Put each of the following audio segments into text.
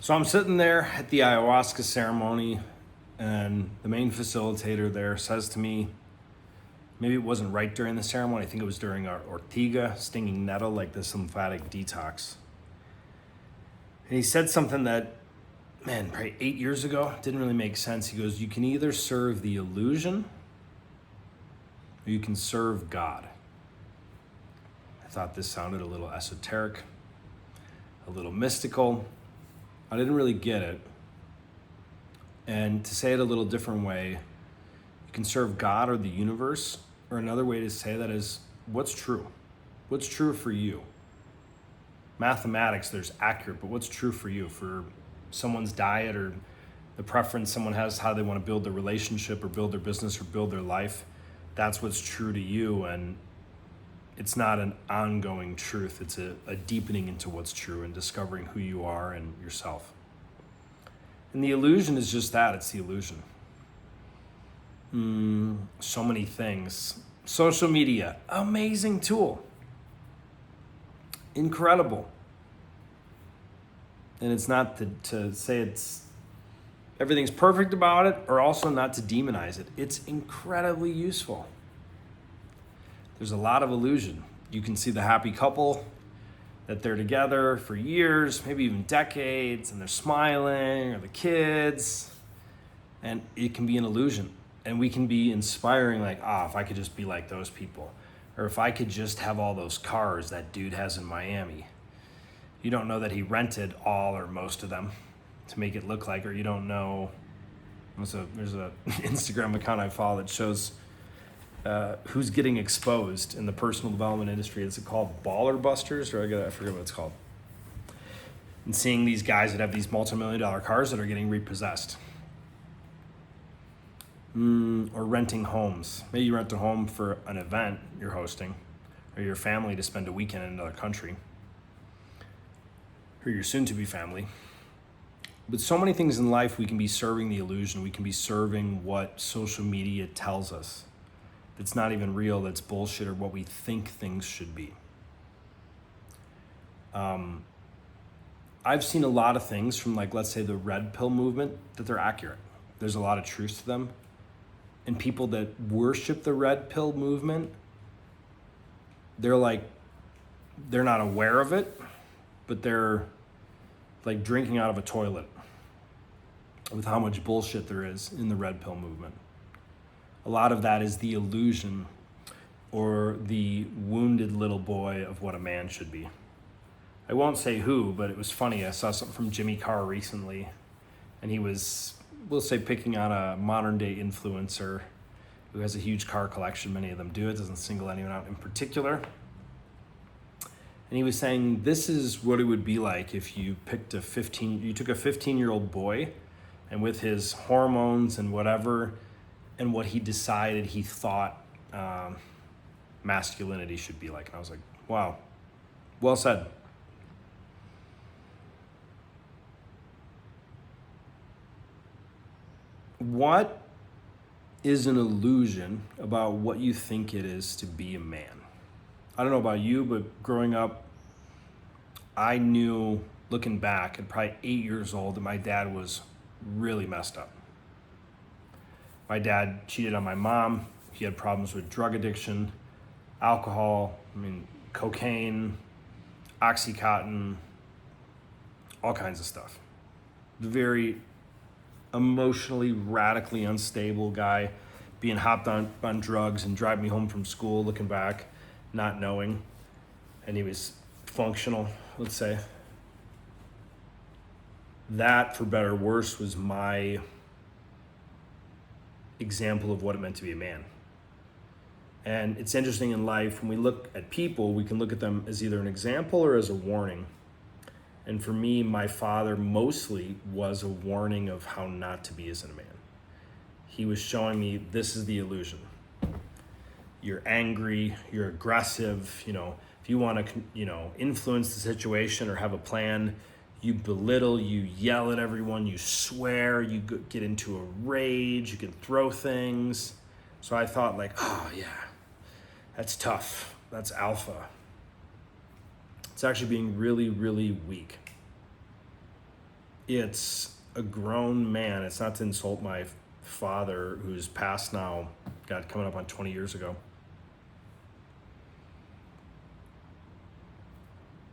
So I'm sitting there at the ayahuasca ceremony, and the main facilitator there says to me, maybe it wasn't right during the ceremony, I think it was during our Ortiga, stinging nettle, like this lymphatic detox. And he said something that, man, probably 8 years ago, didn't really make sense. He goes, you can either serve the illusion or you can serve God. I thought this sounded a little esoteric, a little mystical. I didn't really get it. And to say it a little different way, you can serve God or the universe, or another way to say that is, what's true? What's true for you? Mathematics, there's accurate, but what's true for you? For someone's diet or the preference someone has, how they want to build their relationship or build their business or build their life, that's what's true to you. And it's not an ongoing truth. It's a deepening into what's true and discovering who you are and yourself. And the illusion is just that, it's the illusion. So many things. Social media, amazing tool. Incredible. And it's not to say it's everything's perfect about it, or also not to demonize it. It's incredibly useful. There's a lot of illusion. You can see the happy couple that they're together for years, maybe even decades, and they're smiling, or the kids, and it can be an illusion. And we can be inspiring, like, if I could just be like those people, or if I could just have all those cars that dude has in Miami. You don't know that he rented all or most of them to make it look like, or you don't know. There's a Instagram account I follow that shows who's getting exposed in the personal development industry. Is it called Baller Busters, or I forget what it's called. And seeing these guys that have these multi-million-dollar cars that are getting repossessed. Or renting homes. Maybe you rent a home for an event you're hosting, or your family to spend a weekend in another country, or your soon-to-be family. But so many things in life, we can be serving the illusion. We can be serving what social media tells us. It's not even real, that's bullshit, or what we think things should be. I've seen a lot of things from, like, let's say the red pill movement, that they're accurate. There's a lot of truth to them. And people that worship the red pill movement, they're not aware of it, but they're like drinking out of a toilet with how much bullshit there is in the red pill movement. A lot of that is the illusion or the wounded little boy of what a man should be. I won't say who, but it was funny. I saw something from Jimmy Carr recently, and he was, we'll say, picking on a modern day influencer who has a huge car collection. Many of them do. It doesn't single anyone out in particular. And he was saying, this is what it would be like if you took a 15-year-old boy, and with his hormones and whatever, and what he decided he thought masculinity should be like. And I was like, wow, well said. What is an illusion about what you think it is to be a man? I don't know about you, but growing up, I knew, looking back at probably 8 years old, that my dad was really messed up. My dad cheated on my mom. He had problems with drug addiction, alcohol, cocaine, Oxycontin, all kinds of stuff. Very emotionally, radically unstable guy, being hopped on drugs and driving me home from school, looking back, not knowing. And he was functional, let's say. That, for better or worse, was my example of what it meant to be a man. And it's interesting in life, when we look at people, we can look at them as either an example or as a warning. And for me, my father mostly was a warning of how not to be as a man. He was showing me, this is the illusion. You're angry, you're aggressive, if you want to, influence the situation or have a plan, you belittle, you yell at everyone, you swear, you get into a rage, you can throw things. So I thought, oh yeah, that's tough, that's alpha. It's actually being really, really weak. it's a grown man. It's not to insult my father, who's passed now, God, coming up on 20 years ago.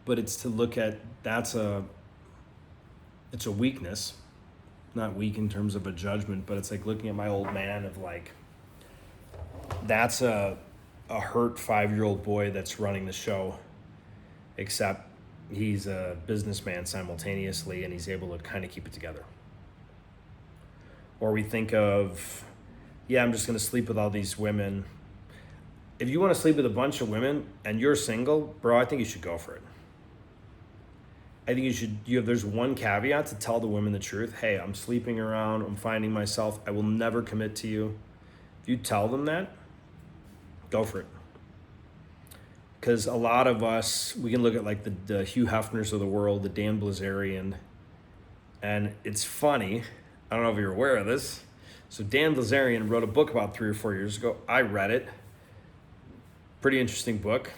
But it's to look at, it's a weakness, not weak in terms of a judgment, but it's like looking at my old man of like, that's a hurt 5-year-old boy that's running the show, except he's a businessman simultaneously and he's able to kind of keep it together. Or we think of, I'm just going to sleep with all these women. If you want to sleep with a bunch of women and you're single, bro, I think you should go for it. I think there's one caveat to tell the women the truth. Hey, I'm sleeping around, I'm finding myself, I will never commit to you. If you tell them that, go for it. Because a lot of us, we can look at like the Hugh Hefners of the world, the Dan Bilzerian, and it's funny, I don't know if you're aware of this. So Dan Bilzerian wrote a book about 3 or 4 years ago. I read it. Pretty interesting book.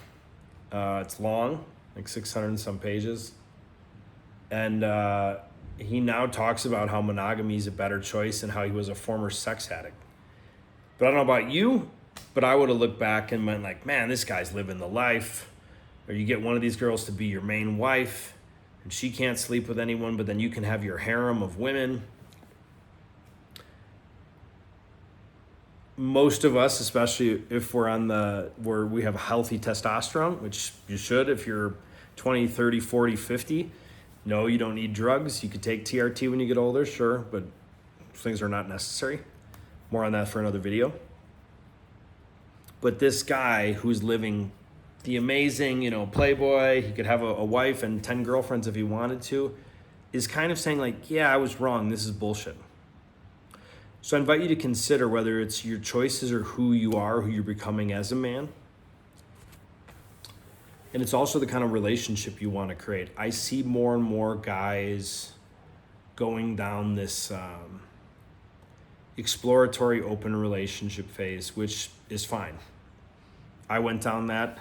It's long, like 600 and some pages. And he now talks about how monogamy is a better choice and how he was a former sex addict. But I don't know about you, but I would have looked back and went like, man, this guy's living the life. Or you get one of these girls to be your main wife and she can't sleep with anyone, but then you can have your harem of women. Most of us, especially if we're where we have healthy testosterone, which you should if you're 20, 30, 40, 50. No, you don't need drugs. You could take TRT when you get older, sure, but things are not necessary. More on that for another video. But this guy who's living the amazing, playboy, he could have a wife and 10 girlfriends if he wanted to, is kind of saying like, yeah, I was wrong. This is bullshit. So I invite you to consider whether it's your choices or who you are, who you're becoming as a man. And it's also the kind of relationship you want to create. I see more and more guys going down this exploratory open relationship phase, which is fine. I went down that.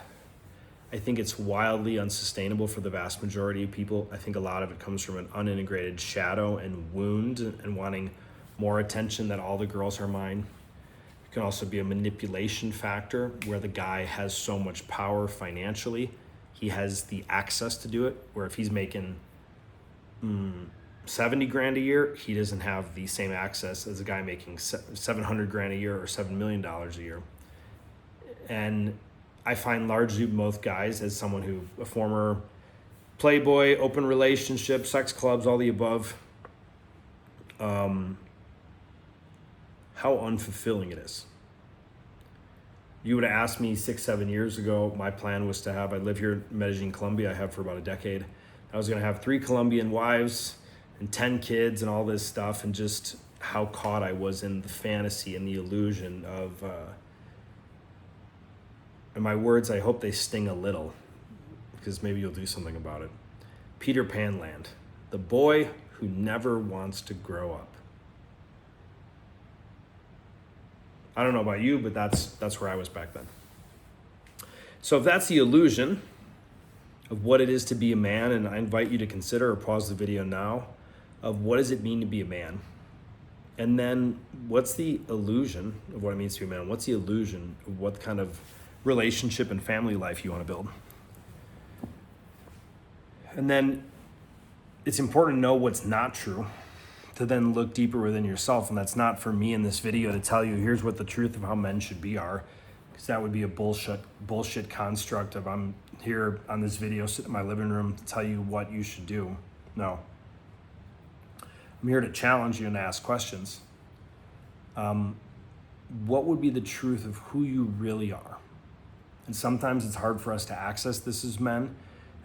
I think it's wildly unsustainable for the vast majority of people. I think a lot of it comes from an unintegrated shadow and wound and wanting more attention, that all the girls are mine. It can also be a manipulation factor where the guy has so much power financially. He has the access to do it, where if he's making 70 grand a year, he doesn't have the same access as a guy making 700 grand a year or $7 million a year. And I find largely both guys, as someone who, a former playboy, open relationship, sex clubs, all the above, how unfulfilling it is. You would have asked me 6-7 years ago, my plan was to have, I live here in Medellin, Colombia, I have for about a decade. I was gonna have 3 Colombian wives and 10 kids and all this stuff, and just how caught I was in the fantasy and the illusion of, and my words, I hope they sting a little, because maybe you'll do something about it. Peter Pan land, the boy who never wants to grow up. I don't know about you, but that's where I was back then. So if that's the illusion of what it is to be a man, and I invite you to consider, or pause the video now, of what does it mean to be a man? And then what's the illusion of what it means to be a man? What's the illusion of what kind of relationship and family life you want to build? And then it's important to know what's not true, to then look deeper within yourself. And that's not for me in this video to tell you, here's what the truth of how men should be are, because that would be a bullshit construct of I'm here on this video sitting in my living room to tell you what you should do. No. I'm here to challenge you and ask questions. What would be the truth of who you really are? And sometimes it's hard for us to access this as men.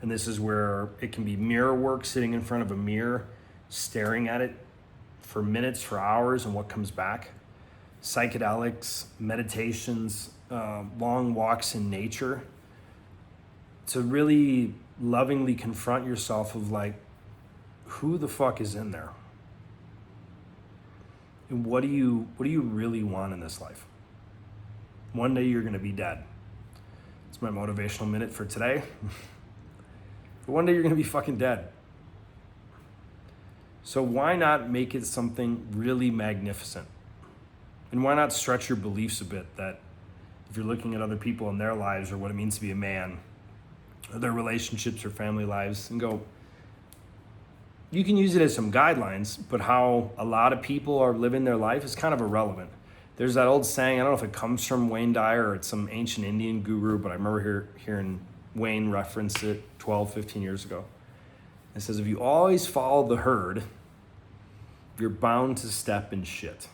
And this is where it can be mirror work, sitting in front of a mirror, staring at it for minutes, for hours, and what comes back. Psychedelics, meditations, long walks in nature, to really lovingly confront yourself of like, who the fuck is in there? And what do you really want in this life? One day you're gonna be dead. It's my motivational minute for today. But one day you're gonna be fucking dead. So why not make it something really magnificent? And why not stretch your beliefs a bit that if you're looking at other people in their lives or what it means to be a man, or their relationships or family lives, and go, you can use it as some guidelines, but how a lot of people are living their life is kind of irrelevant. There's that old saying, I don't know if it comes from Wayne Dyer or it's some ancient Indian guru, but I remember hearing Wayne reference it 12, 15 years ago. It says, if you always follow the herd, you're bound to step in shit.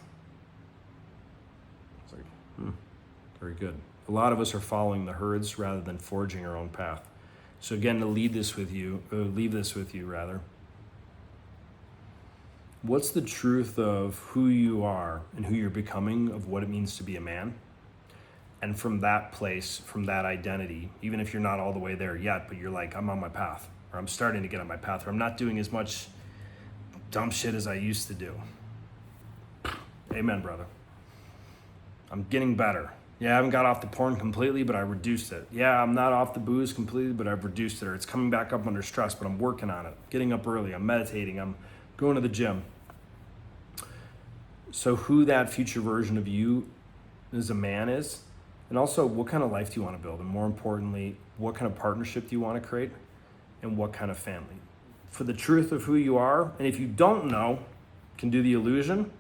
It's like, very good. A lot of us are following the herds rather than forging our own path. So again, to leave this with you, what's the truth of who you are and who you're becoming, of what it means to be a man? And from that place, from that identity, even if you're not all the way there yet, but you're like, I'm on my path, or I'm starting to get on my path, or I'm not doing as much dumb shit as I used to do. Amen, brother. I'm getting better. Yeah, I haven't got off the porn completely, but I reduced it. Yeah, I'm not off the booze completely, but I've reduced it. Or it's coming back up under stress, but I'm working on it. Getting up early, I'm meditating, I'm going to the gym. So who that future version of you as a man is, and also what kind of life do you want to build? And more importantly, what kind of partnership do you want to create? And what kind of family? For the truth of who you are, and if you don't know, can do the illusion,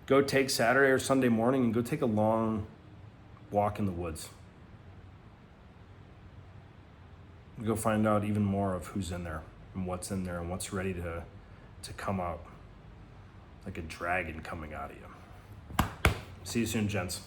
go take Saturday or Sunday morning and go take a long walk in the woods. Go find out even more of who's in there and what's ready to come out like a dragon coming out of you. See you soon, gents.